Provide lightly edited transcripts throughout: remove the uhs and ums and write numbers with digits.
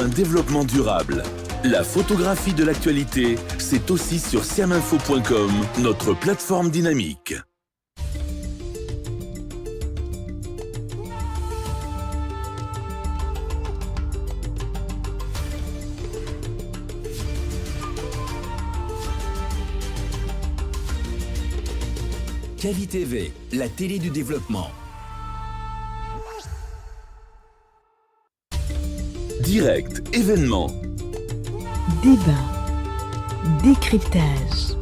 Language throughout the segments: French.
pour un développement durable. La photographie de l'actualité, c'est aussi sur siaminfo.com, notre plateforme dynamique. Kavi TV, la télé du développement. Direct, événement. Débat, décryptage.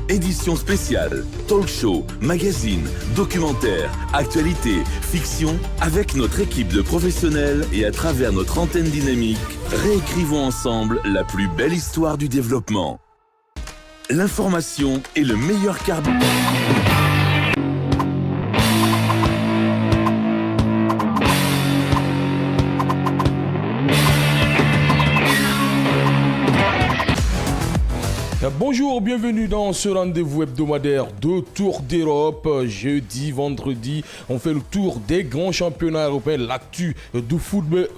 Édition spéciale, talk show, magazine, documentaire, actualité, fiction. Avec notre équipe de professionnels et à travers notre antenne dynamique, réécrivons ensemble la plus belle histoire du développement. L'information est le meilleur carburant. Bonjour, bienvenue dans ce rendez-vous hebdomadaire de Tour d'Europe. Jeudi, vendredi, on fait le tour des grands championnats européens, l'actu du football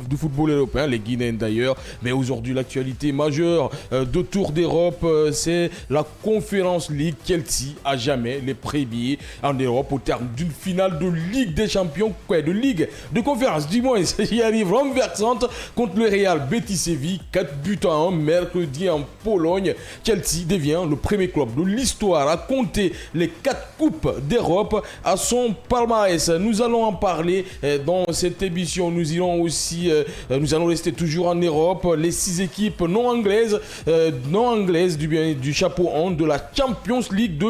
européen, les Guinéens d'ailleurs. Mais aujourd'hui, l'actualité majeure de Tour d'Europe, c'est la Conference League. Chelsea à jamais les premiers en Europe au terme d'une finale de Ligue des Champions, de Ligue de Conférence, du moins, il arrive renversante contre le Real Betis Séville, 4-1 mercredi en Pologne. Chelsea devient le premier club de l'histoire à compter les 4 coupes d'Europe à son palmarès. Nous allons en parler dans cette émission. Nous allons rester toujours en Europe. Les 6 équipes non anglaises du chapeau 1 de la Champions League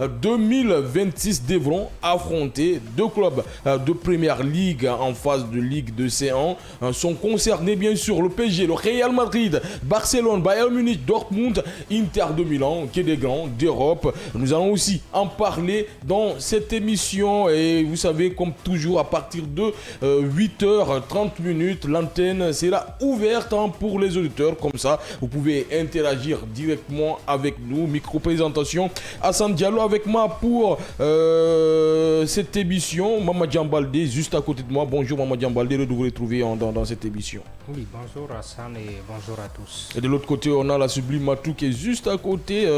2025-2026 devront affronter 2 clubs de Première Ligue en phase de Ligue de C1. Sont concernés bien sûr le PSG, le Real Madrid, Barcelone, Bayern Munich, Dortmund, Inter de Milan, qui est des grands d'Europe. Nous allons aussi en parler dans cette émission et vous savez, comme toujours, à partir de 8h30, l'antenne sera ouverte pour les auditeurs. Comme ça, vous pouvez interagir directement avec nous. Micro-présentation, Hassan Diallo avec moi pour cette émission. Maman Djambaldé, juste à côté de moi. Bonjour Maman Djambaldé, de vous retrouver dans cette émission. Oui, bonjour Hassan et bonjour à tous. Et de l'autre côté, on a la Sublime Matou qui est juste à côté.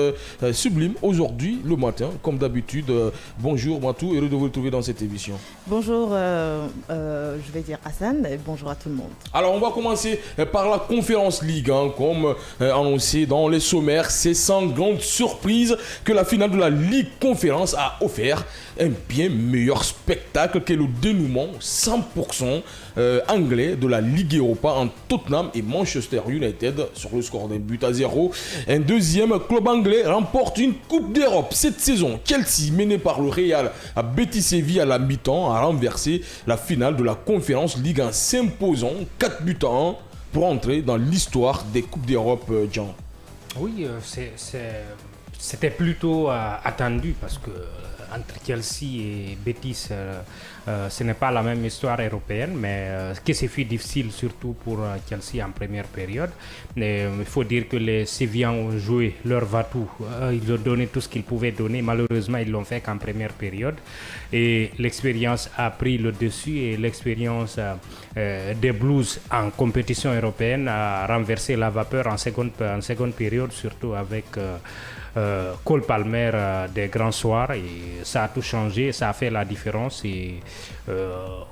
Sublime, aujourd'hui, le matin, comme d'habitude. Bonjour Matou, heureux de vous retrouver dans cette émission. Bonjour, je vais dire Hassan, et bonjour à tout le monde. Alors, on va commencer par la Conference League, comme annoncé dans les sommaires. C'est sans grande surprise que la finale de la Ligue Conférence a offert un bien meilleur spectacle que le dénouement 100% anglais de la Ligue Europa en Tottenham et Manchester United sur le score d'un but à 0. Un deuxième club anglais remporte une Coupe d'Europe cette saison. Chelsea, mené par le Real à Betis Séville à la mi-temps, a renversé la finale de la Conference League en s'imposant 4-1 pour entrer dans l'histoire des Coupes d'Europe, Jean. Oui, c'était plutôt attendu parce que entre Chelsea et Betis, ce n'est pas la même histoire européenne, mais que ce fut difficile surtout pour Chelsea en première période. Il faut dire que les Sévillans ont joué leur va-tout, ils ont donné tout ce qu'ils pouvaient donner. Malheureusement, ils l'ont fait qu'en première période. Et l'expérience a pris le dessus et l'expérience des Blues en compétition européenne a renversé la vapeur en seconde période, surtout avec Cole Palmer des grands soirs, et ça a tout changé, ça a fait la différence et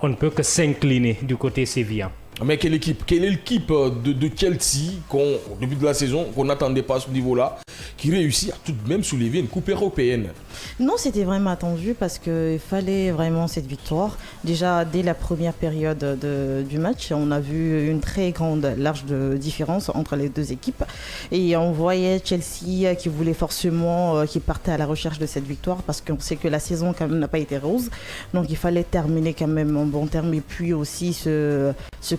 on ne peut que s'incliner du côté sévillan. Mais quelle est l'équipe de Chelsea au début de la saison qu'on n'attendait pas à ce niveau-là, qui réussit à tout de même soulever une coupe européenne? Non, c'était vraiment attendu parce qu'il fallait vraiment cette victoire. Déjà, dès la première période du match, on a vu une très large différence entre les deux équipes. Et on voyait Chelsea qui voulait forcément, qui partait à la recherche de cette victoire parce qu'on sait que la saison quand même n'a pas été rose. Donc il fallait terminer quand même en bon terme et puis aussi se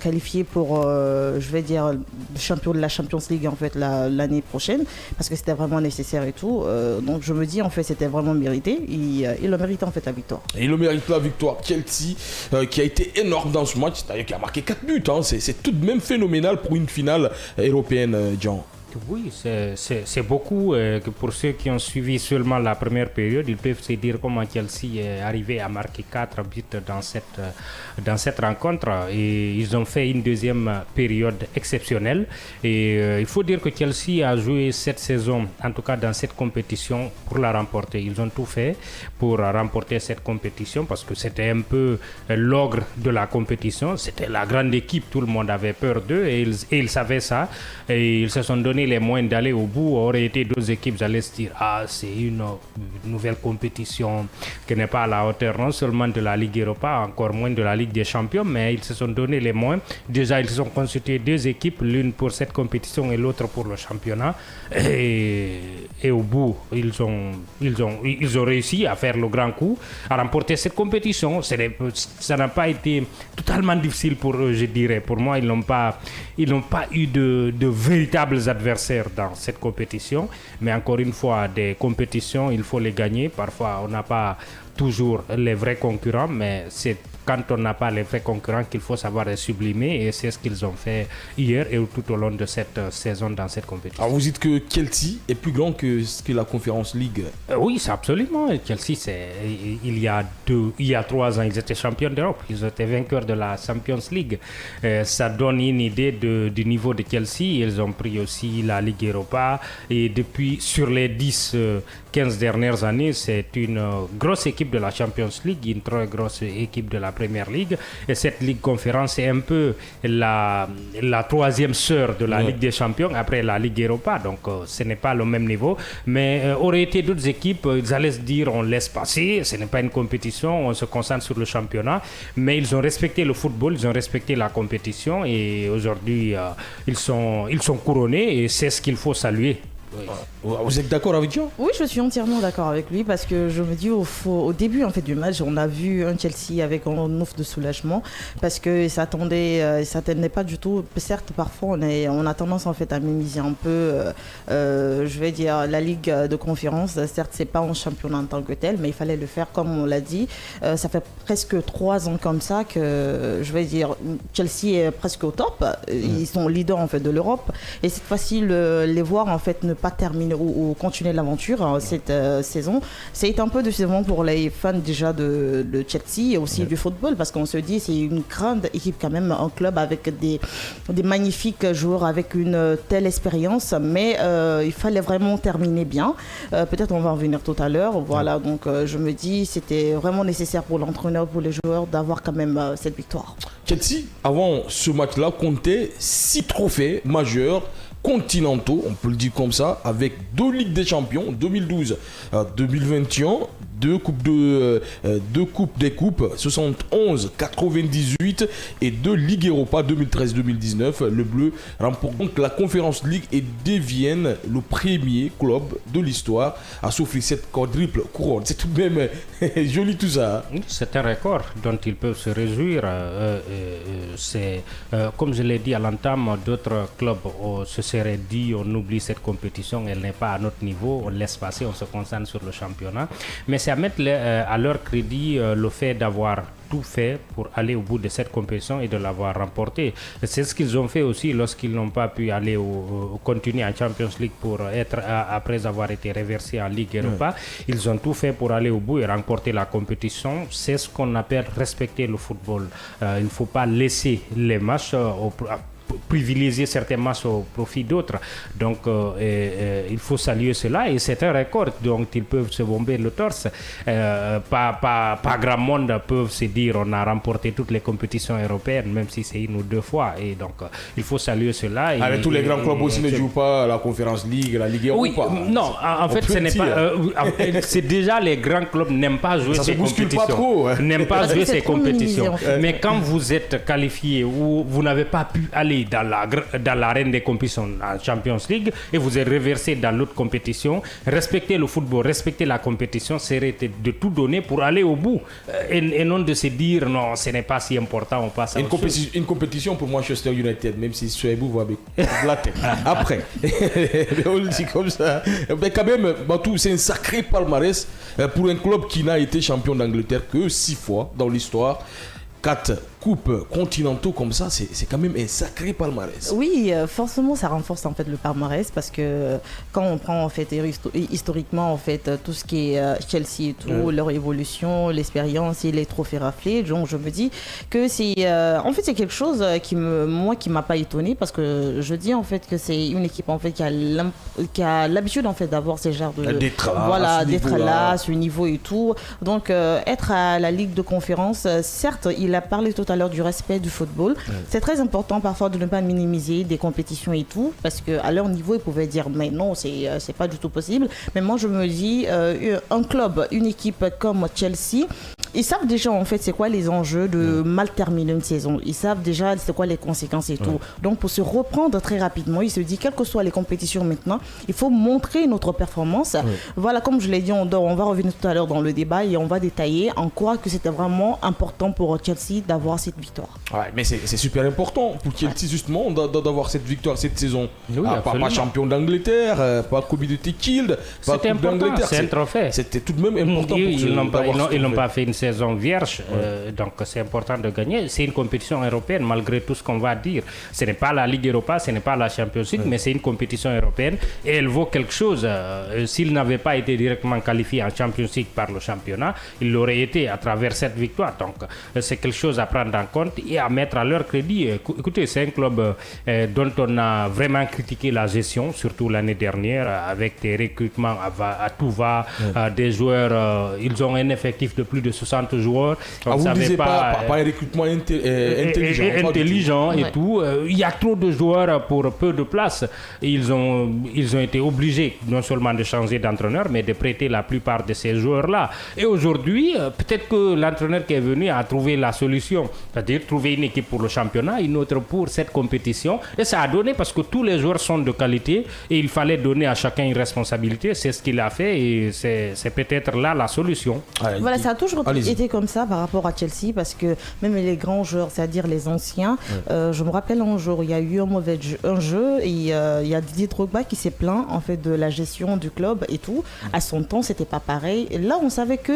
qualifier pour, je vais dire, champion de la Champions League en fait l'année prochaine parce que c'était vraiment nécessaire et tout. Donc je me dis en fait c'était vraiment mérité. Il a mérité en fait la victoire. Et il mérite la victoire. Chelsea qui a été énorme dans ce match, c'est-à-dire qui a marqué 4 buts. C'est tout de même phénoménal pour une finale européenne, Jean. Oui, c'est beaucoup. Pour ceux qui ont suivi seulement la première période, ils peuvent se dire comment Chelsea est arrivé à marquer 4 buts dans cette rencontre. Et ils ont fait une deuxième période exceptionnelle. Et il faut dire que Chelsea a joué cette saison, en tout cas dans cette compétition, pour la remporter. Ils ont tout fait pour remporter cette compétition parce que c'était un peu l'ogre de la compétition. C'était la grande équipe, tout le monde avait peur d'eux et ils savaient ça. Et ils se sont donné les moyens d'aller au bout. Aurait été deux équipes, j'allais se dire, c'est une nouvelle compétition qui n'est pas à la hauteur non seulement de la Ligue Europa, encore moins de la Ligue des Champions, mais ils se sont donné les moyens. Déjà, ils ont constitué deux équipes, l'une pour cette compétition et l'autre pour le championnat. Et au bout, ils ont réussi à faire le grand coup, à remporter cette compétition. Ça n'a pas été totalement difficile pour eux, je dirais. Pour moi, ils n'ont pas eu de véritables adversaires dans cette compétition. Mais encore une fois, des compétitions, il faut les gagner. Parfois, on n'a pas toujours les vrais concurrents, mais c'est quand on n'a pas les vrais concurrents qu'il faut savoir les sublimer, et c'est ce qu'ils ont fait hier et tout au long de cette saison dans cette compétition. Alors vous dites que Chelsea est plus grand que la Conference League. Oui, c'est absolument. Chelsea, il y a 3 ans, ils étaient champions d'Europe. Ils étaient vainqueurs de la Champions League. Ça donne une idée du niveau de Chelsea. Ils ont pris aussi la Ligue Europa. Et depuis, sur les 15 dernières années, c'est une grosse équipe de la Champions League, une très grosse équipe de la Premier League. Et cette Ligue Conférence est un peu la troisième sœur de la Ligue des Champions après la Ligue Europa. Donc, ce n'est pas le même niveau. Mais aurait été d'autres équipes, ils allaient se dire on laisse passer, ce n'est pas une compétition, on se concentre sur le championnat. Mais ils ont respecté le football, ils ont respecté la compétition et aujourd'hui, ils sont couronnés et c'est ce qu'il faut saluer. Oui. Vous êtes d'accord avec Jean? Oui, je suis entièrement d'accord avec lui parce que je me dis au début en fait du match, on a vu un Chelsea avec un ouf de soulagement parce que s'attendait pas du tout. Certes, parfois on a tendance en fait à minimiser un peu, je vais dire la Ligue de Conférence. Certes, c'est pas un championnat en tant que tel, mais il fallait le faire comme on l'a dit. Ça fait presque 3 ans comme ça que je vais dire Chelsea est presque au top. Ils sont leaders en fait de l'Europe et cette fois-ci les voir en fait ne pas terminer ou continuer l'aventure cette saison, c'est un peu décevant pour les fans déjà de Chelsea et aussi du football parce qu'on se dit c'est une grande équipe quand même, un club avec des magnifiques joueurs avec une telle expérience, mais il fallait vraiment terminer bien. Peut-être on va en venir tout à l'heure. Voilà, donc je me dis c'était vraiment nécessaire pour l'entraîneur, pour les joueurs d'avoir quand même cette victoire. Chelsea, avant ce match-là, comptait 6 trophées majeurs continentaux, on peut le dire comme ça, avec 2 Ligues des Champions, 2012-2021, 2 coupes des coupes, 71, 98 et 2 Ligues Europa 2013-2019. Le Bleu remporte donc la Conference League et deviennent le premier club de l'histoire à s'offrir cette quadruple couronne. C'est tout de même joli tout ça. C'est un record dont ils peuvent se réjouir. Comme je l'ai dit à l'entame, d'autres clubs se seraient dit on oublie cette compétition, elle n'est pas à notre niveau, on laisse passer, on se concentre sur le championnat. Mais c'est à mettre à leur crédit le fait d'avoir tout fait pour aller au bout de cette compétition et de l'avoir remportée. C'est ce qu'ils ont fait aussi lorsqu'ils n'ont pas pu aller continuer en Champions League après avoir été reversés en Ligue Europa. Ils ont tout fait pour aller au bout et remporter la compétition. C'est ce qu'on appelle respecter le football. Il ne faut pas laisser les matchs privilégier certains matchs au profit d'autres. Donc, il faut saluer cela et c'est un record dont ils peuvent se bomber le torse. Pas grand monde peuvent se dire on a remporté toutes les compétitions européennes, même si c'est 1 ou 2 fois. Et donc, il faut saluer cela. Mais tous les grands clubs aussi ne jouent pas la Conference League, la Ligue Europa. Oui, non, en fait, ce n'est pas. C'est déjà les grands clubs n'aiment pas jouer ces compétitions. Pas trop, n'aiment pas jouer ces compétitions. Mais quand vous êtes qualifié ou vous n'avez pas pu aller dans l'arène des compétitions en Champions League et vous êtes reversé dans l'autre compétition, respecter le football, respecter la compétition serait de tout donner pour aller au bout et non de se dire non, ce n'est pas si important, on passe à autre chose. Une compétition pour Manchester United, même si Souaibou va la tête. Après, on le dit comme ça. Mais quand même, Batou, c'est un sacré palmarès pour un club qui n'a été champion d'Angleterre que 6 fois dans l'histoire. 4 coupes continentaux comme ça, c'est quand même un sacré palmarès. Oui, forcément, ça renforce en fait le palmarès parce que quand on prend en fait historiquement en fait tout ce qui est Chelsea et tout, leur évolution, l'expérience et les trophées raflés, donc je me dis que c'est en fait c'est quelque chose qui m'a pas étonné parce que je dis en fait que c'est une équipe en fait qui a l'habitude en fait d'avoir ces genres de d'être là à ce niveau et tout. Donc être à la Ligue de Conférence, certes, il a parlé tout à l'heure du respect du football. C'est très important parfois de ne pas minimiser des compétitions et tout, parce qu'à leur niveau, ils pouvaient dire mais non, c'est pas du tout possible. Mais moi, je me dis, un club, une équipe comme Chelsea, ils savent déjà en fait c'est quoi les enjeux de mal terminer une saison. Ils savent déjà c'est quoi les conséquences et tout. Donc pour se reprendre très rapidement, il se dit quelles que soient les compétitions maintenant, il faut montrer notre performance. Voilà, comme je l'ai dit, on va revenir tout à l'heure dans le débat et on va détailler en quoi que c'était vraiment important pour Chelsea d'avoir cette victoire. Ouais, mais c'est super important pour Chelsea justement d'avoir cette victoire cette saison. Oui, pas champion d'Angleterre, pas Community Shield, pas Coupe d'Angleterre. C'est un trophée. C'était tout de même important pour ils n'ont pas fait une saison vierge, donc c'est important de gagner. C'est une compétition européenne malgré tout ce qu'on va dire. Ce n'est pas la Ligue Europa, ce n'est pas la Champions League, mais c'est une compétition européenne et elle vaut quelque chose. S'il n'avait pas été directement qualifié en Champions League par le championnat, il l'aurait été à travers cette victoire. Donc c'est quelque chose à prendre en compte et à mettre à leur crédit. Écoutez, c'est un club dont on a vraiment critiqué la gestion, surtout l'année dernière, avec des recrutements à tout va, des joueurs, ils ont un effectif de plus de 60 joueurs. Vous ne disiez pas un recrutement intelligent et tout. Il y a trop de joueurs pour peu de place. Ils ont été obligés non seulement de changer d'entraîneur, mais de prêter la plupart de ces joueurs-là. Et aujourd'hui, peut-être que l'entraîneur qui est venu a trouvé la solution, c'est-à-dire trouver une équipe pour le championnat, une autre pour cette compétition. Et ça a donné parce que tous les joueurs sont de qualité et il fallait donner à chacun une responsabilité. C'est ce qu'il a fait et c'est peut-être là la solution. Voilà, ça a toujours été comme ça par rapport à Chelsea parce que même les grands joueurs, c'est-à-dire les anciens, je me rappelle un jour, il y a eu un jeu et il y a Didier Drogba qui s'est plaint en fait de la gestion du club et tout. À son temps, c'était pas pareil. Et là, on savait que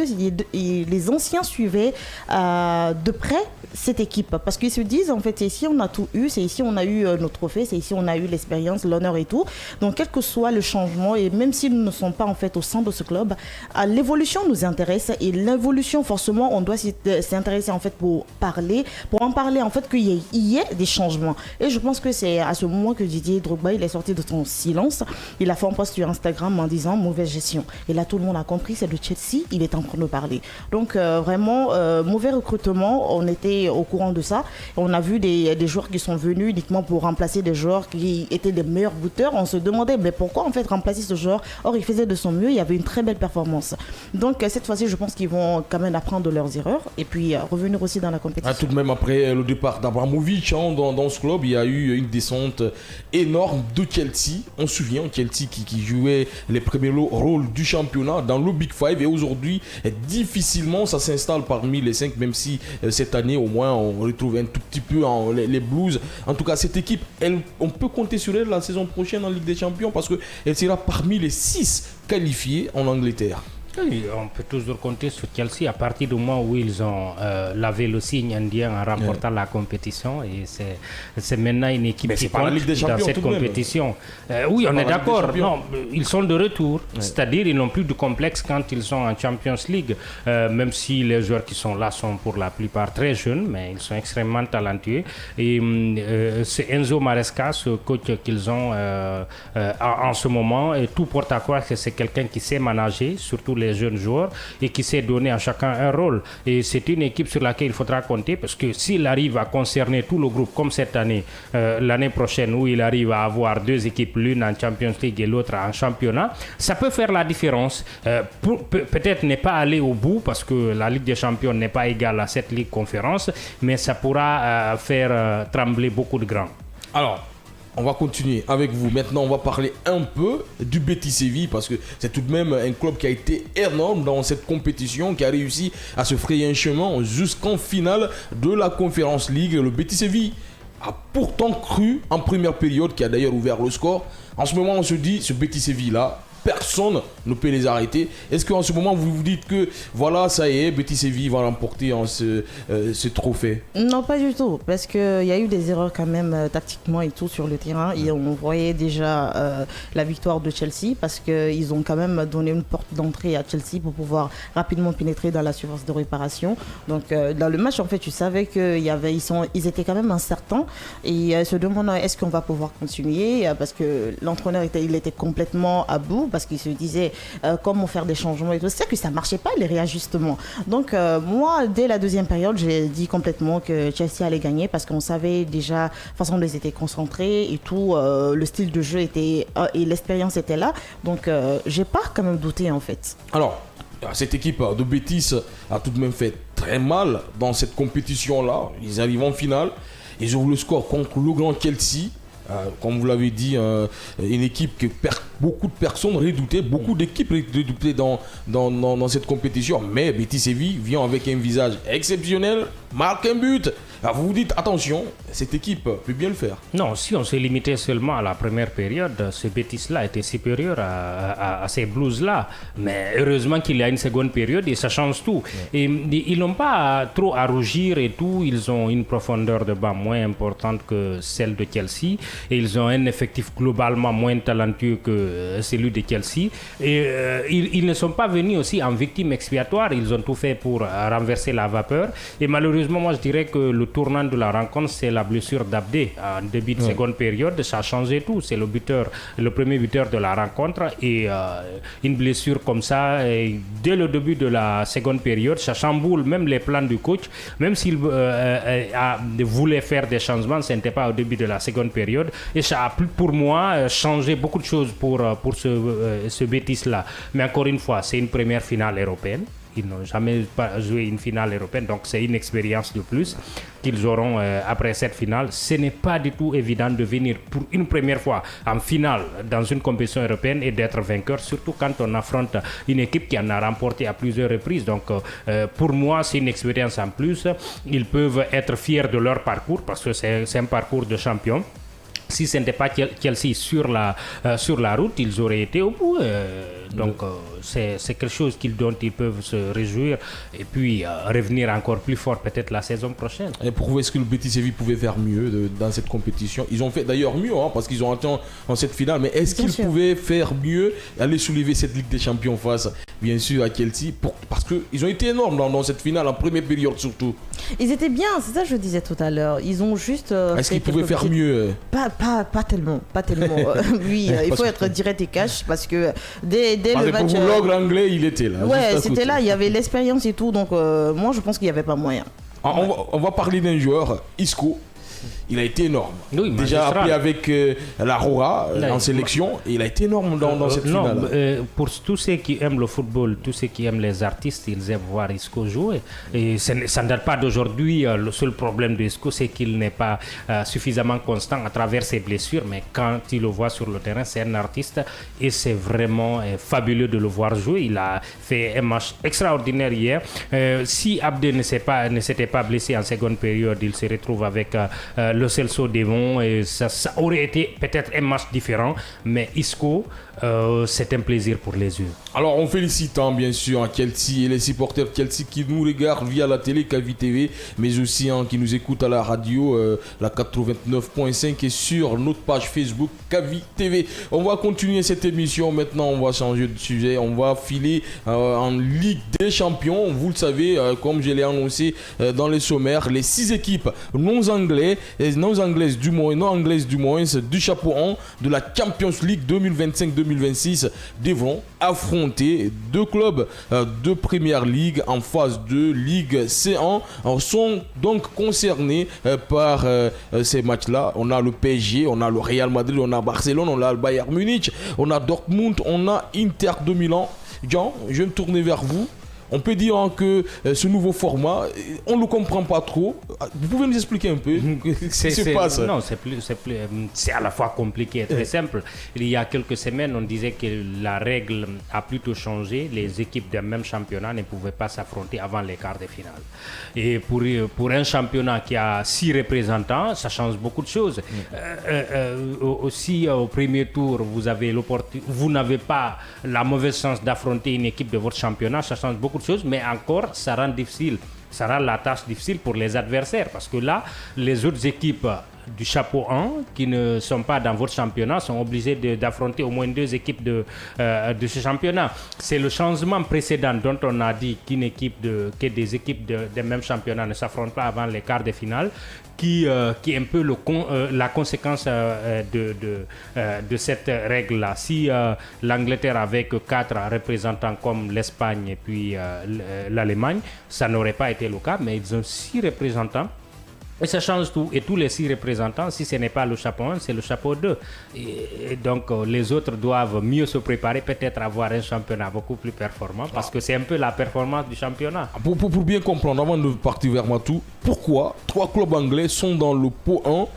les anciens suivaient de près cette équipe parce qu'ils se disent en fait c'est ici on a tout eu, c'est ici on a eu nos trophées, c'est ici on a eu l'expérience, l'honneur et tout. Donc quel que soit le changement et même s'ils ne sont pas en fait au sein de ce club, l'évolution nous intéresse et l'évolution forcément on doit s'intéresser en fait pour en parler en fait qu'il y ait des changements. Et je pense que c'est à ce moment que Didier Drogba il est sorti de son silence, il a fait un post sur Instagram en disant mauvaise gestion et là tout le monde a compris c'est de Chelsea il est en train de parler. Donc vraiment mauvais recrutement, on était au courant de ça. On a vu des joueurs qui sont venus uniquement pour remplacer des joueurs qui étaient des meilleurs buteurs. On se demandait mais pourquoi en fait remplacer ce joueur. Or il faisait de son mieux, il y avait une très belle performance. Donc cette fois-ci je pense qu'ils vont quand même apprendre de leurs erreurs et puis revenir aussi dans la compétition. Tout de même après le départ d'Abramovich dans ce club, il y a eu une descente énorme de Chelsea. On se souvient Chelsea qui jouait les premiers rôles du championnat dans le Big Five et aujourd'hui difficilement ça s'installe parmi les 5 même si cette année au moins on retrouve un tout petit peu les Blues. En tout cas cette équipe on peut compter sur elle la saison prochaine en Ligue des Champions parce qu'elle sera parmi les 6 qualifiés en Angleterre. Oui, on peut toujours compter sur Chelsea à partir du moment où ils ont lavé le signe indien en remportant la compétition et c'est maintenant une équipe qui compte dans cette compétition. Oui, on est d'accord. Non, ils sont de retour, c'est-à-dire ils n'ont plus de complexe quand ils sont en Champions League, même si les joueurs qui sont là sont pour la plupart très jeunes, mais ils sont extrêmement talentueux. Et c'est Enzo Maresca, ce coach qu'ils ont en ce moment, et tout porte à croire que c'est quelqu'un qui sait manager, surtout les jeunes joueurs et qui sait donner à chacun un rôle. Et c'est une équipe sur laquelle il faudra compter parce que s'il arrive à concerner tout le groupe comme cette année, l'année prochaine où il arrive à avoir 2 équipes, l'une en Champions League et l'autre en championnat, ça peut faire la différence. Peut-être ne pas aller au bout parce que la Ligue des Champions n'est pas égale à cette Ligue Conférence, mais ça pourra faire trembler beaucoup de grands. Alors, on va continuer avec vous. Maintenant, on va parler un peu du Betis Séville parce que c'est tout de même un club qui a été énorme dans cette compétition, qui a réussi à se frayer un chemin jusqu'en finale de la Conference League. Le Betis Séville a pourtant cru en première période, qui a d'ailleurs ouvert le score. En ce moment, on se dit, ce Betis Séville-là, personne ne peut les arrêter. Est-ce qu'en ce moment vous vous dites que voilà, ça y est, Betis Séville va remporter ce trophée? Non, pas du tout, parce qu'il y a eu des erreurs quand même tactiquement et tout sur le terrain. Et on voyait déjà la victoire de Chelsea, parce qu'ils ont quand même donné une porte d'entrée à Chelsea pour pouvoir rapidement pénétrer dans la surface de réparation. Donc dans le match, en fait, tu savais qu'ils étaient quand même incertains et se demandant est-ce qu'on va pouvoir continuer, parce que l'entraîneur il était complètement à bout, parce qu'il se disait comment faire des changements et tout. C'est que ça marchait pas, les réajustements. Donc moi, dès la deuxième période, j'ai dit complètement que Chelsea allait gagner, parce qu'on savait déjà la façon dont ils étaient concentrés et tout, le style de jeu était et l'expérience était là. Donc j'ai pas quand même douté en fait. Alors, cette équipe de Betis a tout de même fait très mal dans cette compétition-là. Ils arrivent en finale, ils ouvrent le score contre le grand Chelsea. Comme vous l'avez dit, une équipe que beaucoup de personnes redoutaient, beaucoup d'équipes redoutaient dans cette compétition. Mais Betis Séville vient avec un visage exceptionnel, marque un but. Alors vous vous dites, attention, cette équipe peut bien le faire. Non, si on s'est limité seulement à la première période, ce Betis-là était supérieur à ces Blues-là. Mais heureusement qu'il y a une seconde période et ça change tout. Et ils n'ont pas trop à rougir et tout. Ils ont une profondeur de banc moins importante que celle de Chelsea. Et ils ont un effectif globalement moins talentueux que celui de Chelsea. Et ils ne sont pas venus aussi en victime expiatoire. Ils ont tout fait pour renverser la vapeur. Et malheureusement, moi je dirais que le tournant de la rencontre, c'est la blessure d'Abdé en début de seconde période. Ça a changé tout. C'est le premier buteur de la rencontre. Et une blessure comme ça, dès le début de la seconde période, ça chamboule même les plans du coach. Même s'il voulait faire des changements, ce n'était pas au début de la seconde période. Et ça a pour moi changé beaucoup de choses pour ce Betis-là. Mais encore une fois, c'est une première finale européenne. Ils n'ont jamais joué une finale européenne, donc c'est une expérience de plus qu'ils auront après cette finale. Ce n'est pas du tout évident de venir pour une première fois en finale dans une compétition européenne et d'être vainqueur, surtout quand on affronte une équipe qui en a remporté à plusieurs reprises. Donc pour moi, c'est une expérience en plus. Ils peuvent être fiers de leur parcours parce que c'est un parcours de champion. Si ce n'était pas Chelsea sur la route, ils auraient été au bout. Donc c'est quelque chose dont ils peuvent se réjouir et puis revenir encore plus fort peut-être la saison prochaine. Et pour vous, est-ce que le Betis Séville pouvait faire mieux dans cette compétition? Ils ont fait d'ailleurs mieux parce qu'ils ont atteint en cette finale, mais est-ce qu'ils pouvaient faire mieux, aller soulever cette Ligue des Champions face bien sûr à Chelsea, parce qu'ils ont été énormes dans cette finale en première période surtout? Ils étaient bien, c'est ça que je disais tout à l'heure. Ils ont juste est-ce qu'ils pouvaient faire mieux? Pas tellement. Oui, il faut être direct et cash, parce que dès le match... Pour vous, l'ogre anglais, il était là. Ouais, c'était là, il y avait l'expérience et tout, donc moi je pense qu'il n'y avait pas moyen. On va parler d'un joueur, Isco. Il a été énorme. Oui, déjà appelé avec la Rora en sélection, et il a été énorme dans cette finale. Pour tous ceux qui aiment le football, tous ceux qui aiment les artistes, ils aiment voir Isco jouer. Et ça ne date pas d'aujourd'hui. Le seul problème de Isco, c'est qu'il n'est pas suffisamment constant à travers ses blessures. Mais quand il le voit sur le terrain, c'est un artiste et c'est vraiment fabuleux de le voir jouer. Il a fait un match extraordinaire hier. Si Abdé ne s'était pas blessé en seconde période, il se retrouve avec le Celso Devon et ça aurait été peut-être un match différent, mais Isco, c'est un plaisir pour les yeux. Alors on félicite bien sûr Chelsea et les supporters Chelsea qui nous regardent via la télé Cavi TV, mais aussi qui nous écoutent à la radio, la 89.5 et sur notre page Facebook Cavi TV. On va continuer cette émission maintenant, on va changer de sujet, on va filer en Ligue des Champions. Vous le savez, comme je l'ai annoncé dans les sommaires, les 6 équipes non anglaises du moins du chapeau 1 de la Champions League 2025-2026 devront affronter 2 clubs de Première Ligue en phase de Ligue C1 sont donc concernés par ces matchs-là. On a le PSG, on a le Real Madrid, on a Barcelone, on a le Bayern Munich, on a Dortmund, on a Inter de Milan. Jean, je vais me tourner vers vous. On peut dire que ce nouveau format, on ne le comprend pas trop. Vous pouvez nous expliquer un peu ce qui se passe? Non, c'est à la fois compliqué et très simple. Il y a quelques semaines, on disait que la règle a plutôt changé. Les équipes d'un même championnat ne pouvaient pas s'affronter avant les quarts de finale. Et pour un championnat qui a 6 représentants, ça change beaucoup de choses. Aussi, au premier tour, vous n'avez pas la mauvaise chance d'affronter une équipe de votre championnat, ça change beaucoup de choses, mais encore, ça rend la tâche difficile pour les adversaires, parce que là, les autres équipes du chapeau 1 qui ne sont pas dans votre championnat sont obligés d'affronter au moins 2 équipes de ce championnat. C'est le changement précédent dont on a dit que des équipes des mêmes championnats ne s'affrontent pas avant les quarts de finale qui est un peu la conséquence de cette règle-là. Si l'Angleterre avait que 4 représentants comme l'Espagne et puis l'Allemagne, ça n'aurait pas été le cas, mais ils ont 6 représentants. Et ça change tout. Et tous les 6 représentants, si ce n'est pas le chapeau 1, c'est le chapeau 2. Et donc, les autres doivent mieux se préparer, peut-être avoir un championnat beaucoup plus performant, parce que c'est un peu la performance du championnat. Pour bien comprendre, avant de partir vers Matou, pourquoi 3 clubs anglais sont dans le pot 1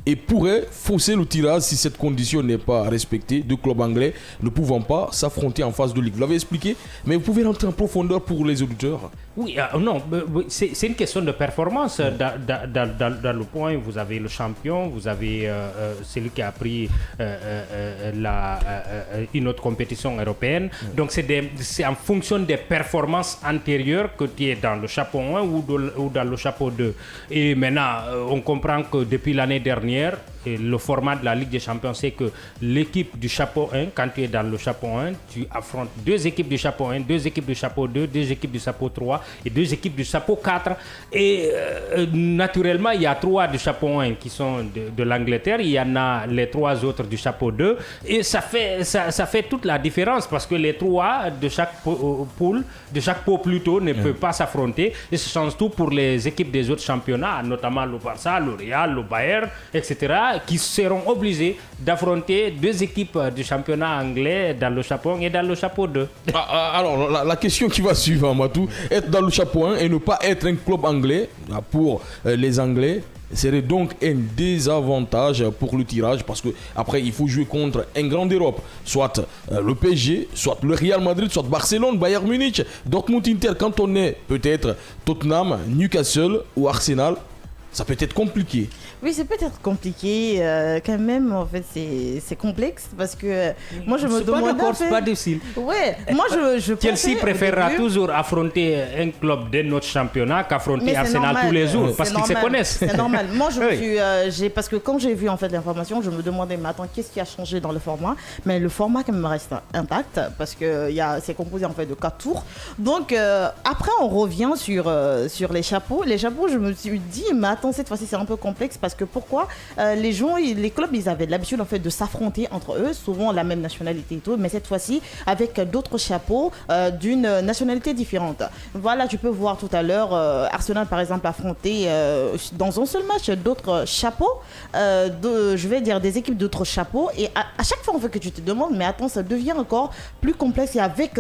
et pourraient fausser le tirage si cette condition n'est pas respectée, 2 clubs anglais ne pouvant pas s'affronter en phase de ligue? Vous l'avez expliqué, mais vous pouvez rentrer en profondeur pour les auditeurs? Oui, non, c'est une question de performance. Dans le point, vous avez le champion, vous avez celui qui a pris une autre compétition européenne. Donc, c'est en fonction des performances antérieures que tu es dans le chapeau 1 ou dans le chapeau 2. Et maintenant, on comprend que depuis l'année dernière, et le format de la Ligue des Champions, c'est que l'équipe du chapeau 1, quand tu es dans le chapeau 1, tu affrontes 2 équipes du chapeau 1, 2 équipes du chapeau 2, 2 équipes du chapeau 3 et 2 équipes du chapeau 4. Et naturellement, il y a 3 du chapeau 1 qui sont de l'Angleterre, il y en a les 3 autres du chapeau 2. Et ça fait toute la différence, parce que les 3 de chaque poule, de chaque pot plutôt, ne peuvent pas s'affronter. Et ça change tout pour les équipes des autres championnats, notamment le Barça, le Real, le Bayern, etc., qui seront obligés d'affronter 2 équipes du championnat anglais dans le chapeau 1 et dans le chapeau 2. Alors, la question qui va suivre, Matou, être dans le chapeau 1 et ne pas être un club anglais, pour les Anglais, serait donc un désavantage pour le tirage, parce que après il faut jouer contre un grand d'Europe, soit le PSG, soit le Real Madrid, soit Barcelone, Bayern Munich, Dortmund, Inter. Quand on est peut-être Tottenham, Newcastle ou Arsenal, ça peut être compliqué. Oui, c'est peut-être compliqué quand même. En fait, c'est complexe parce que moi je me demande. C'est pas difficile. Ouais, moi je Chelsea préférera toujours affronter un club de notre championnat qu'affronter Arsenal normal, tous les jours parce qu'ils se connaissent. C'est normal. Moi parce que quand j'ai vu en fait l'information, je me demandais mais attends, qu'est-ce qui a changé dans le format? Mais le format quand même reste intact parce que c'est composé en fait de 4 tours. Donc après on revient sur les chapeaux. Les chapeaux, je me suis dit mais attends, cette fois-ci c'est un peu complexe parce que pourquoi les clubs ils avaient l'habitude en fait de s'affronter entre eux, souvent la même nationalité et tout, mais cette fois-ci avec d'autres chapeaux d'une nationalité différente. Voilà, tu peux voir tout à l'heure Arsenal par exemple affronter dans un seul match d'autres chapeaux, je vais dire des équipes d'autres chapeaux, et à chaque fois en fait que tu te demandes mais attends, ça devient encore plus complexe et avec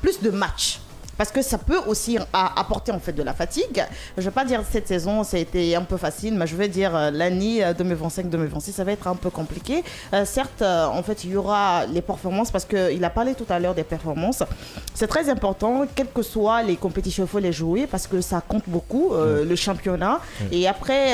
plus de matchs. Parce que ça peut aussi apporter en fait de la fatigue. Je ne vais pas dire que cette saison ça a été un peu facile, mais je vais dire l'année 2025-2026 ça va être un peu compliqué. Certes, en fait il y aura les performances, parce qu'il a parlé tout à l'heure des performances. C'est très important, quelles que soient les compétitions, il faut les jouer parce que ça compte beaucoup, le championnat. Et après,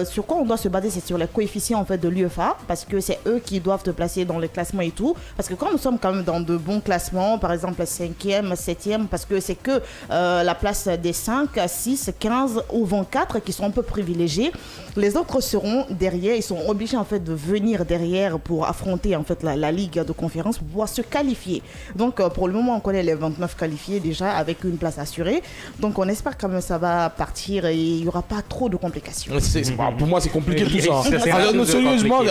sur quoi on doit se baser, c'est sur les coefficients en fait de l'UEFA, parce que c'est eux qui doivent te placer dans les classements et tout. Parce que quand nous sommes quand même dans de bons classements, par exemple 5e, 7e, parce que c'est que la place des 5, 6, 15 ou 24 qui sont un peu privilégiés. Les autres seront derrière, ils sont obligés en fait de venir derrière pour affronter en fait la Ligue de conférence pour pouvoir se qualifier. Donc pour le moment on connaît les 29 qualifiés déjà avec une place assurée. Donc on espère quand même ça va partir et il n'y aura pas trop de complications. Pour moi c'est compliqué tout ça. Sérieusement,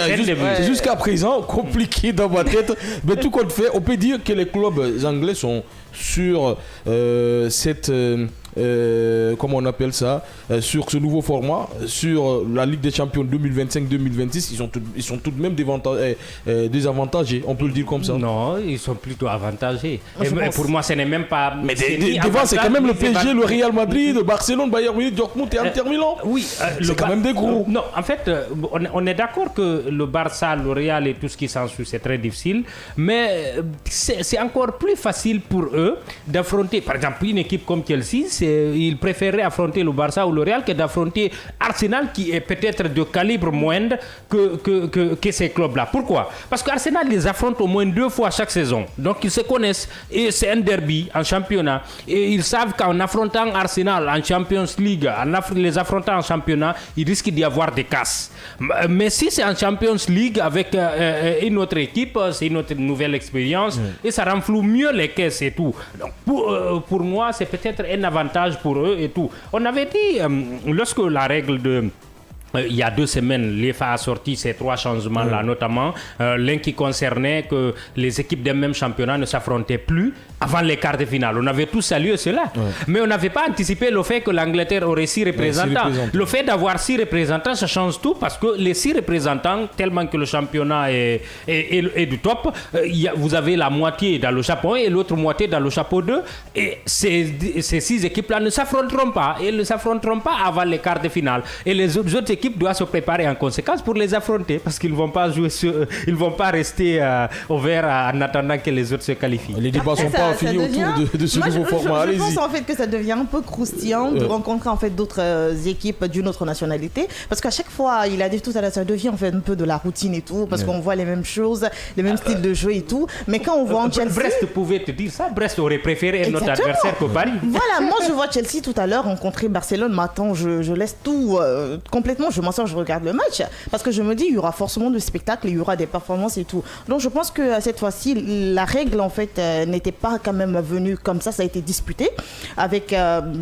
jusqu'à présent compliqué dans ma tête. Mais tout compte fait, on peut dire que les clubs anglais sont sur cette comment on appelle ça, sur ce nouveau format, sur la Ligue des Champions 2025-2026, ils sont tout de même désavantagés, on peut le dire comme ça. Non, ils sont plutôt avantagés. Et pour moi, ce n'est même pas... Mais devant, c'est quand même le PSG, le Real Madrid, le Barcelone, Bayern Munich, Dortmund et Inter Milan. Oui. C'est quand même des gros. Non, en fait, on est d'accord que le Barça, le Real et tout ce qui s'ensuit, c'est très difficile. Mais c'est encore plus facile pour eux d'affronter, par exemple, une équipe comme Chelsea, ils préféreraient affronter le Barça ou le Real que d'affronter Arsenal, qui est peut-être de calibre moindre que ces clubs-là. Pourquoi? Parce qu'Arsenal les affronte au moins 2 fois chaque saison. Donc ils se connaissent et c'est un derby en championnat. Et ils savent qu'en affrontant Arsenal en Champions League, les affrontant en championnat, il risque d'y avoir des casses. Mais si c'est en Champions League avec une autre équipe, c'est une autre nouvelle expérience et ça renfloue mieux les caisses et tout. Donc pour moi, c'est peut-être un avantage pour eux et tout. On avait dit, lorsque la règle de... il y a 2 semaines, l'UEFA a sorti ces 3 changements-là, notamment l'un qui concernait que les équipes d'un même championnat ne s'affrontaient plus avant les quarts de finale. On avait tous salué cela. Mais on n'avait pas anticipé le fait que l'Angleterre aurait 6 représentants. Le fait d'avoir 6 représentants, ça change tout parce que les 6 représentants, tellement que le championnat est du top, vous avez la moitié dans le chapeau 1 et l'autre moitié dans le chapeau 2. Et ces 6 équipes-là ne s'affronteront pas. Et elles ne s'affronteront pas avant les quarts de finale. Et les autres équipes doivent se préparer en conséquence pour les affronter parce qu'ils ne vont pas jouer ils vont pas rester au vert en attendant que les autres se qualifient. Les débats ne sont pas finis autour de ce nouveau format. Je pense en fait que ça devient un peu croustillant de rencontrer en fait d'autres équipes d'une autre nationalité parce qu'à chaque fois, il a dit tout à l'heure, ça devient en fait un peu de la routine et tout parce qu'on voit les mêmes choses, les mêmes styles de jeu et tout. Mais quand on voit en Chelsea, Brest pouvait te dire ça. Brest aurait préféré un autre adversaire que Paris. Voilà, moi je vois Chelsea tout à l'heure rencontrer Barcelone. Maintenant, je laisse tout complètement. Je m'assois, je regarde le match parce que je me dis il y aura forcément du spectacle, il y aura des performances et tout. Donc je pense que cette fois-ci, la règle en fait n'était pas quand même venue comme ça. Ça a été disputé avec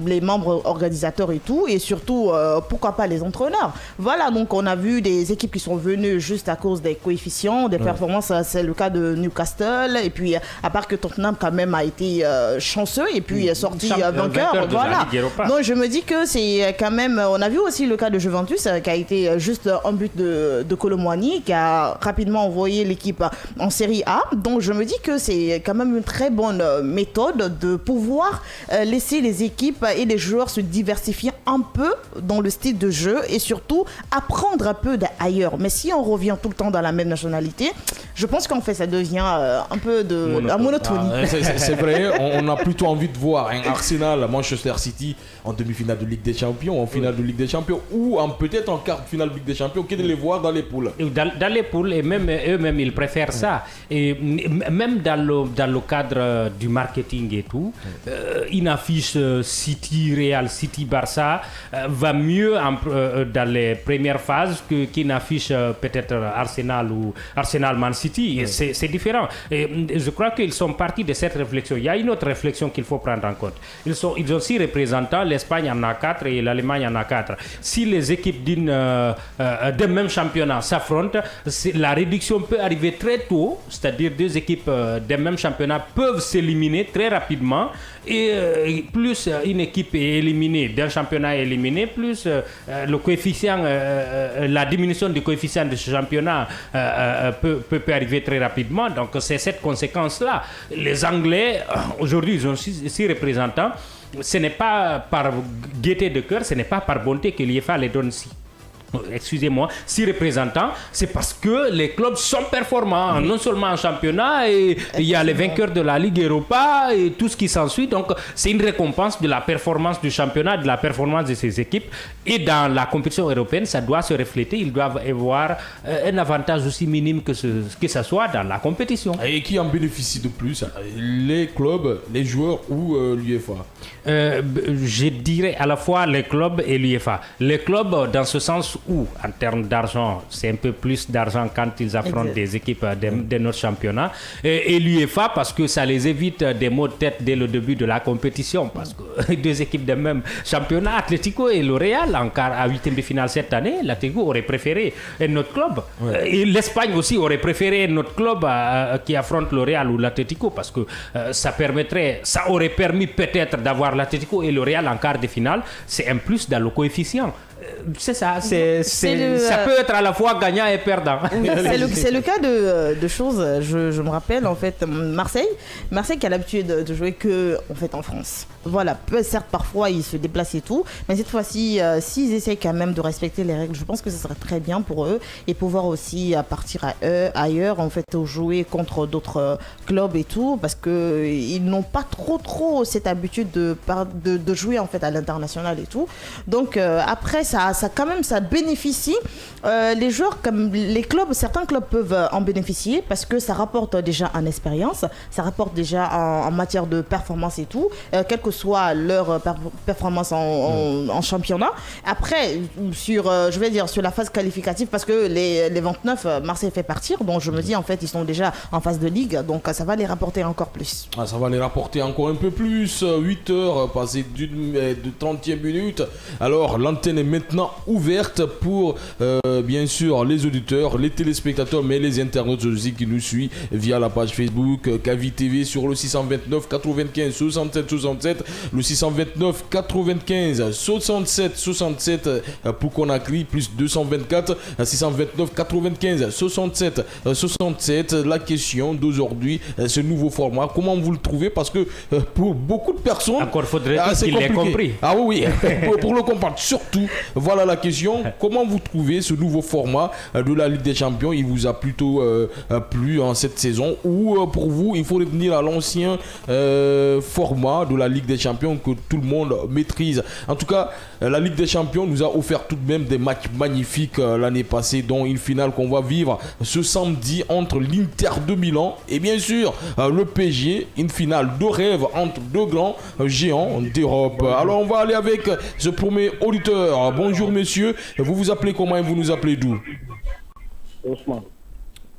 les membres organisateurs et tout, et surtout pourquoi pas les entraîneurs. Voilà, donc on a vu des équipes qui sont venues juste à cause des coefficients, des performances. C'est le cas de Newcastle, et puis à part que Tottenham quand même a été chanceux et puis est sorti vainqueur. Voilà. Donc je me dis que c'est quand même. On a vu aussi le cas de Juventus qui a été juste un but de Kolo Muani qui a rapidement envoyé l'équipe en Série A. Donc je me dis que c'est quand même une très bonne méthode de pouvoir laisser les équipes et les joueurs se diversifier un peu dans le style de jeu et surtout apprendre un peu d'ailleurs. Mais si on revient tout le temps dans la même nationalité, je pense qu'en fait ça devient un peu de la monotonie. C'est vrai, on a plutôt envie de voir un Arsenal, Manchester City en demi-finale de Ligue des Champions, en finale de Ligue des Champions ou peut-être en quart de finale de Ligue des Champions que de les voir dans les poules. Dans les poules, et même eux-mêmes ils préfèrent ça. Et même dans le cadre du marketing et tout, une affiche City Real, City Barça va mieux dans les premières phases qu'une affiche peut-être Arsenal ou Arsenal Man City. Et c'est différent. Et je crois qu'ils sont partis de cette réflexion. Il y a une autre réflexion qu'il faut prendre en compte. Ils ont 6 représentants, l'Espagne en a 4 et l'Allemagne en a 4. Si les équipes d'un même championnat s'affrontent, la réduction peut arriver très tôt, c'est-à-dire 2 équipes d'un même championnat peuvent s'éliminer très rapidement, et plus une équipe est éliminée, d'un championnat est éliminé, plus le coefficient, la diminution du coefficient de ce championnat peut arriver très rapidement. Donc c'est cette conséquence-là. Les Anglais, aujourd'hui, ils ont 6 représentants. Ce n'est pas par gaieté de cœur, ce n'est pas par bonté que l'UEFA les donne 6 représentants, c'est parce que les clubs sont performants, non seulement en championnat, et il y a les vainqueurs de la Ligue Europa et tout ce qui s'ensuit. Donc c'est une récompense de la performance du championnat, de la performance de ces équipes, et dans la compétition européenne ça doit se refléter. Ils doivent avoir un avantage aussi minime que ça soit dans la compétition. Et qui en bénéficie de plus, les clubs, les joueurs ou l'UEFA? Je dirais à la fois les clubs et l'UEFA. Les clubs dans ce sens où, en termes d'argent, c'est un peu plus d'argent quand ils affrontent des équipes de notre championnat. Et l'UEFA, parce que ça les évite des maux de tête dès le début de la compétition. Parce que deux équipes de même championnat, Atlético et le Real, en quart à huitième de finale cette année, l'Atlético aurait préféré notre club. Et l'Espagne aussi aurait préféré notre club qui affronte le Real ou l'Atlético, parce que ça aurait permis peut-être d'avoir l'Atlético et le Real en quart de finale. C'est un plus dans le coefficient. C'est ça, ça peut être à la fois gagnant et perdant. C'est le cas de choses. Je me rappelle en fait Marseille qui a l'habitude de jouer que en fait en France. Voilà, certes parfois ils se déplacent et tout, mais cette fois-ci, s'ils essayent quand même de respecter les règles, je pense que ce serait très bien pour eux et pouvoir aussi partir ailleurs en fait jouer contre d'autres clubs et tout, parce que ils n'ont pas trop cette habitude de jouer en fait à l'international et tout. Donc après ça quand même ça bénéficie les joueurs, comme les clubs, certains clubs peuvent en bénéficier parce que ça rapporte déjà en expérience, ça rapporte déjà en matière de performance et tout, quelle que soit leur performance en championnat. Après sur la phase qualificative, parce que les 29 Marseille fait partir, donc je me dis en fait ils sont déjà en phase de ligue, donc ça va les rapporter encore plus. Ça va les rapporter encore un peu plus. 8 heures passées de 30e minute. Alors l'antenne est maintenant ouverte pour bien sûr les auditeurs, les téléspectateurs, mais les internautes aussi qui nous suivent via la page Facebook Kavi TV sur le 629 95 67 67, le 629 95 67 67 pour Conakry, plus 224 629 95 67 67. La question d'aujourd'hui, ce nouveau format, comment vous le trouvez? Parce que pour beaucoup de personnes, encore faudrait-il qu'il l'ait compris. Ah oui, pour le comprendre surtout. Voilà la question. Comment vous trouvez ce nouveau format de la Ligue des Champions? Il vous a plutôt plu en cette saison, ou pour vous il faut revenir à l'ancien format de la Ligue des Champions que tout le monde maîtrise? En tout cas, la Ligue des Champions nous a offert tout de même des matchs magnifiques l'année passée, dont une finale qu'on va vivre ce samedi entre l'Inter de Milan et bien sûr le PSG, une finale de rêve entre deux grands géants d'Europe. Alors on va aller avec ce premier auditeur. Bonjour monsieur, vous vous appelez comment et vous nous appelez d'où? Ousmane.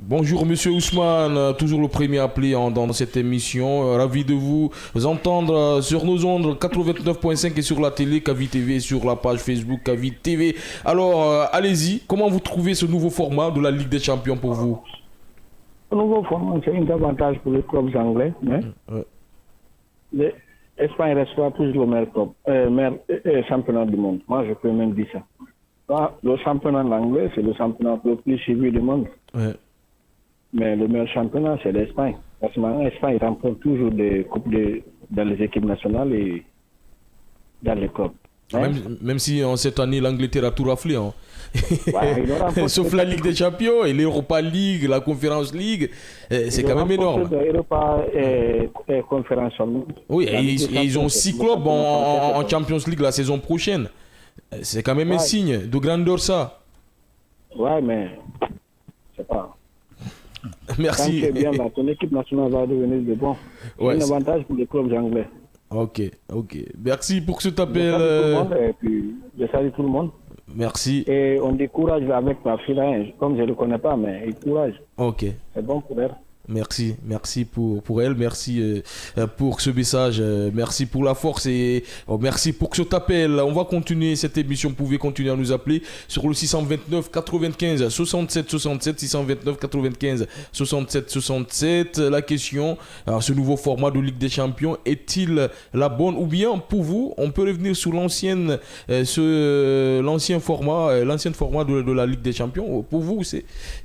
Bonjour monsieur Ousmane, toujours le premier appelé dans cette émission. Ravi de vous entendre sur nos ondes 89.5 et sur la télé Kavi TV, sur la page Facebook Kavi TV. Alors allez-y, comment vous trouvez ce nouveau format de la Ligue des Champions pour vous? Le nouveau format, c'est un avantage pour les clubs anglais. L'Espagne restera toujours le meilleur championnat du monde. Moi, je peux même dire ça. Le championnat anglais, c'est le championnat le plus suivi du monde. Mais le meilleur championnat, c'est l'Espagne. Parce que l'Espagne remporte toujours des coupes dans les équipes nationales et dans les clubs. Même si en cette année, l'Angleterre a tout raflé. Hein. Ouais, sauf la Ligue des Champions et l'Europa League, la Conference League, c'est quand même énorme. L'Europa et Conference League. Oui, et ils ont 6 clubs en Champions League la saison prochaine. C'est quand même un signe de grandeur, ça. Ouais, mais c'est pas. Merci. Quand bien, ton équipe nationale va devenir de bon. C'est un avantage pour les clubs anglais. Ok. Merci pour cet appel. Je salue tout le monde. Merci. Et on dit courage avec ma fille, comme je ne le connais pas, mais il courage. Ok. C'est bon pour elle. Merci pour elle, merci pour ce message, merci pour la force et merci pour cet appel. On va continuer cette émission, vous pouvez continuer à nous appeler sur le 629 95 67 67, 629 95 67 67. La question, ce nouveau format de Ligue des Champions est-il la bonne, ou bien pour vous, on peut revenir sur l'ancien format de la Ligue des Champions? Pour vous,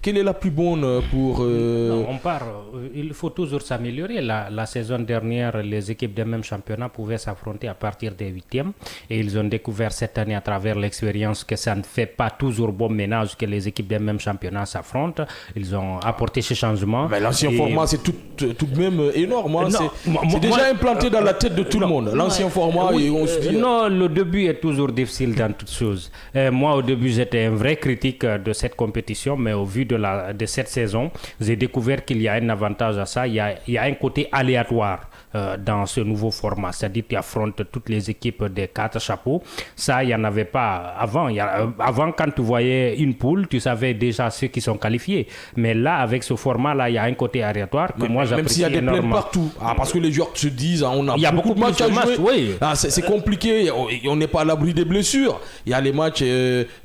quelle est la plus bonne pour... Non, on part. Il faut toujours s'améliorer. La saison dernière, les équipes des mêmes championnats pouvaient s'affronter à partir des 8e. Et ils ont découvert cette année, à travers l'expérience, que ça ne fait pas toujours bon ménage que les équipes des mêmes championnats s'affrontent. Ils ont apporté ces changements. Mais l'ancien format, c'est tout de même énorme. Hein. C'est déjà implanté dans la tête de tout le monde. L'ancien format, et on se dit... Non, le début est toujours difficile dans toutes choses. Moi, au début, j'étais un vrai critique de cette compétition, mais au vu de cette saison, j'ai découvert qu'il y a un avantage à ça. Il y a un côté aléatoire dans ce nouveau format. C'est-à-dire que tu affrontes toutes les équipes des 4 chapeaux. Ça, il n'y en avait pas avant. Avant, quand tu voyais une poule, tu savais déjà ceux qui sont qualifiés. Mais là, avec ce format-là, il y a un côté aléatoire que moi j'apprécie énormément. Même s'il y a des plaintes partout. Parce que les joueurs se disent, on a beaucoup de matchs à jouer. Oui. C'est compliqué. On n'est pas à l'abri des blessures. Il y a les matchs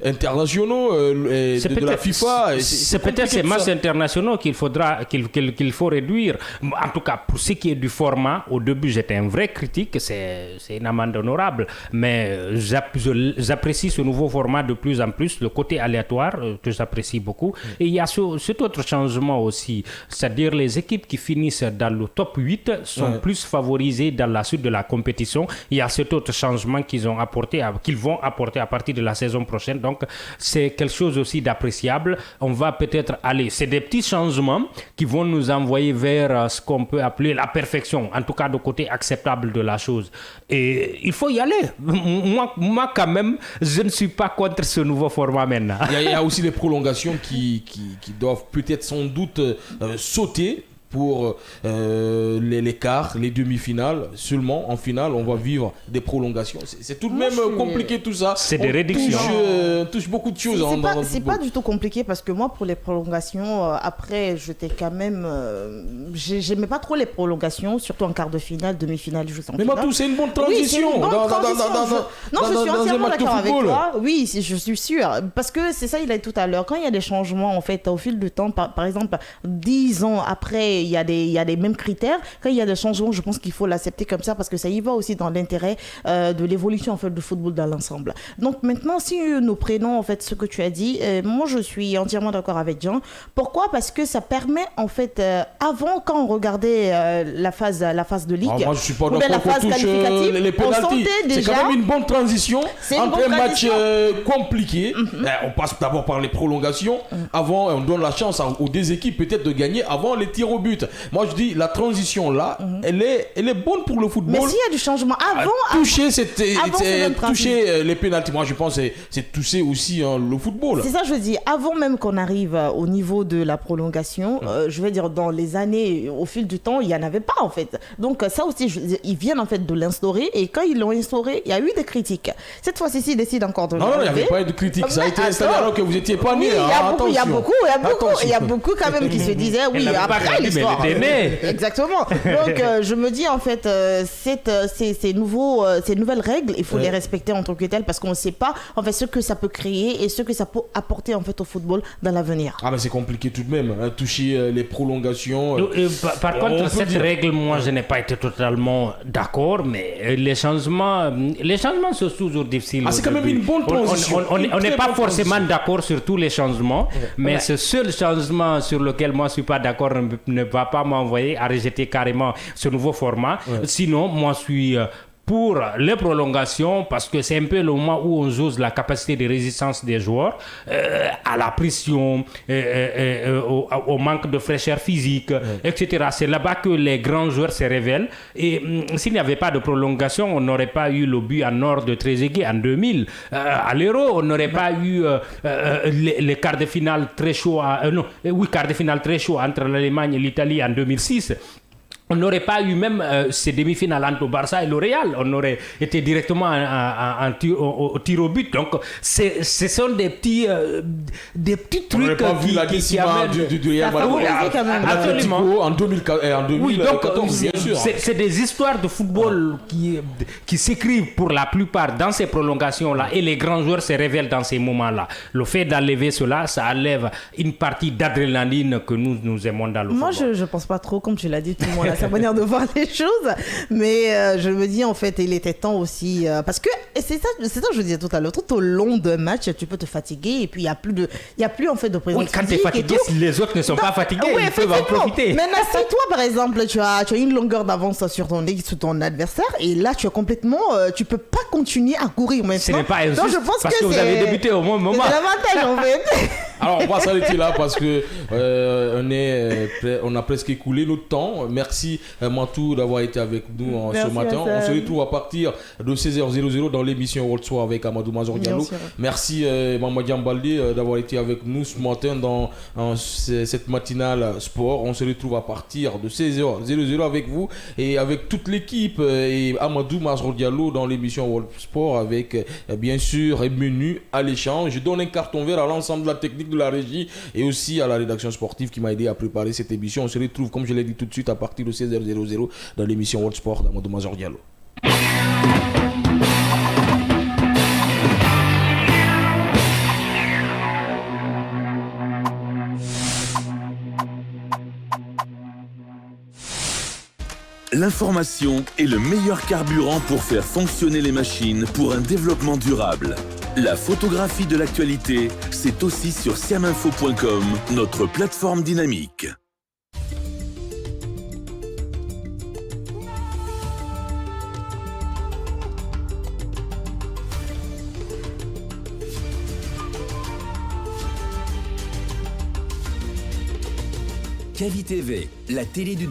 internationaux de la FIFA. C'est peut-être ces matchs internationaux qu'il faut réduire. En tout cas, pour ce qui est du format, au début, j'étais un vrai critique. C'est une amende honorable. Mais j'apprécie ce nouveau format de plus en plus. Le côté aléatoire, que j'apprécie beaucoup. Et il y a cet autre changement aussi. C'est-à-dire les équipes qui finissent dans le top 8 sont plus favorisées dans la suite de la compétition. Il y a cet autre changement qu'ils vont apporter à partir de la saison prochaine. Donc, c'est quelque chose aussi d'appréciable. On va peut-être aller. C'est des petits changements qui vont nous envoyer vers ce qu'on peut appeler la perfection. En tout cas, le côté acceptable de la chose. Et il faut y aller. Moi, quand même, je ne suis pas contre ce nouveau format maintenant. Il y a aussi des prolongations qui doivent peut-être sans doute sauter pour les quarts, les demi-finales. Seulement, en finale, on va vivre des prolongations. C'est tout de même compliqué tout ça. C'est des réductions. On touche beaucoup de choses. C'est pas du tout compliqué parce que moi, pour les prolongations, après, j'étais quand même... j'aimais pas trop les prolongations, surtout en quart de finale, demi-finale, juste en finale. Mais Matou, c'est une bonne transition. Oui, je suis entièrement d'accord avec toi. Oui, je suis sûre. Parce que c'est ça, il a dit tout à l'heure. Quand il y a des changements, en fait, au fil du temps, par exemple, 10 ans après, il y a des mêmes critères. Quand il y a des changements, je pense qu'il faut l'accepter comme ça parce que ça y va aussi dans l'intérêt de l'évolution en fait du football dans l'ensemble. Donc maintenant, si nous prenons en fait ce que tu as dit, moi je suis entièrement d'accord avec Jean. Pourquoi? Parce que ça permet en fait avant quand on regardait la phase de ligue, moi je suis pas d'accord qu'on touche les pénaltys. C'est quand même une bonne transition entre un match compliqué. On passe d'abord par les prolongations. Avant, on donne la chance aux deux équipes peut-être de gagner avant les tirs au but. Moi je dis la transition là, elle est bonne pour le football. Mais s'il y a du changement toucher les pénaltys, moi je pense que c'est toucher aussi le football. C'est ça je veux dire, avant même qu'on arrive au niveau de la prolongation, je veux dire dans les années, au fil du temps, il n'y en avait pas en fait. Donc ça aussi, ils viennent en fait de l'instaurer et quand ils l'ont instauré, il y a eu des critiques. Cette fois-ci, ils décident encore de Non, il n'y avait pas eu de critiques. Ça a été installé alors que vous n'étiez pas nés. Il y a beaucoup quand même qui se disaient oui, après l'histoire. Exactement. Donc je me dis en fait ces nouvelles règles, il faut les respecter en tant que telles parce qu'on ne sait pas en fait ce que ça peut créer et ce que ça peut apporter en fait au football dans l'avenir. Ah mais c'est compliqué tout de même, toucher les prolongations. Par contre cette règle, moi je n'ai pas été totalement d'accord, mais les changements sont toujours difficiles. C'est quand même une bonne transition. On n'est pas forcément d'accord sur tous les changements, mais ce seul changement sur lequel moi je suis pas d'accord ne va pas m'envoyer à rejeter carrément ce nouveau format. Sinon, moi je suis pour les prolongations parce que c'est un peu le moment où on jauge la capacité de résistance des joueurs à la pression, au manque de fraîcheur physique, etc. C'est là-bas que les grands joueurs se révèlent et s'il n'y avait pas de prolongation, on n'aurait pas eu le but en or de Trezeguet en 2000 à l'Euro, on n'aurait pas eu les quarts de finale très chauds quarts de finale très chauds entre l'Allemagne et l'Italie en 2006. On n'aurait pas eu même ces demi-finales entre Barça et le Real. On aurait été directement au tir au but. Donc, ce sont des petits trucs. On n'aurait pas vu la décima du Real Madrid. Absolument. En 2014, bien sûr. C'est des histoires de football qui s'écrivent pour la plupart dans ces prolongations-là. Et les grands joueurs se révèlent dans ces moments-là. Le fait d'enlever cela, ça enlève une partie d'adrénaline que nous aimons dans le football. Moi, je ne pense pas trop, comme tu l'as dit, tout le monde a sa manière de voir les choses, mais je me dis en fait il était temps aussi parce que c'est ça je disais tout à l'heure, tout au long d'un match tu peux te fatiguer et puis il y a plus en fait de présence quand tu es fatigué, si les autres ne sont pas fatigués, ils peuvent en profiter. Maintenant si toi par exemple tu as une longueur d'avance sur ton adversaire et là tu es complètement tu peux pas continuer à courir maintenant. Ce n'est pas injuste, donc je pense parce que vous avez débuté au même moment. C'est l'avantage en fait. Alors on va s'arrêter là parce que on a presque écoulé notre temps. Merci Mantou d'avoir été avec nous ce matin. On se retrouve à partir de 16h00 dans l'émission World Sport avec Amadou Mazor Diallo. Merci Mamadou Diambaldi d'avoir été avec nous ce matin dans cette matinale sport. On se retrouve à partir de 16h00 avec vous et avec toute l'équipe et Amadou Mazor Diallo dans l'émission World Sport avec bien sûr un menu à l'échange. Je donne un carton vert à l'ensemble de la technique de la régie et aussi à la rédaction sportive qui m'a aidé à préparer cette émission. On se retrouve, comme je l'ai dit tout de suite, à partir de 16h00 dans l'émission World Sport d'Amadou Mazor Diallo. L'information est le meilleur carburant pour faire fonctionner les machines pour un développement durable. La photographie de l'actualité, c'est aussi sur siaminfo.com, notre plateforme dynamique. Cavi TV, la télé du